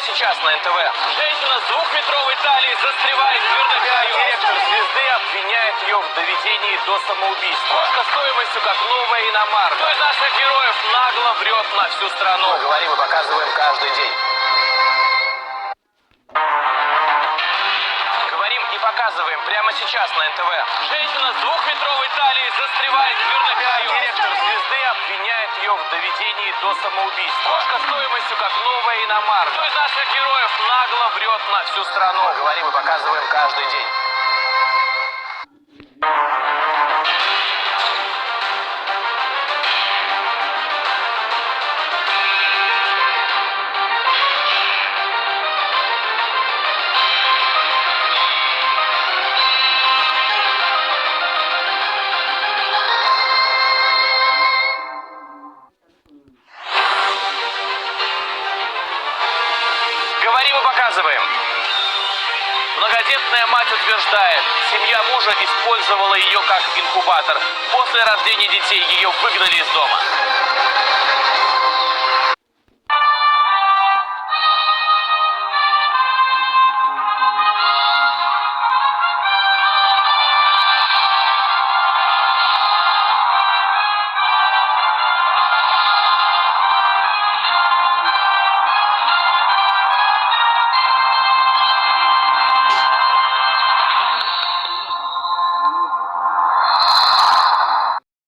сейчас на НТВ. Женщина с двухметровой талией застревает в дверной краю. Директор «Звезды» обвиняет ее в доведении до самоубийства. Кошка стоимостью как новая иномарка. Кто из наших героев нагло врет на всю страну? Мы говорим и показываем каждый день. Говорим и показываем прямо сейчас на НТВ. Женщина с двухметровой талией застревает в дверной краю. Директор «Звезды» обвиняет ее в доведении до самоубийства. Кошка стоимостью как новая иномарка. Кто из наших героев нагло врет на всю страну? Мы говорим и показываем каждый день. Говорим и показываем. Многодетная мать утверждает, семья мужа использовала ее как инкубатор. После рождения детей ее выгнали из дома.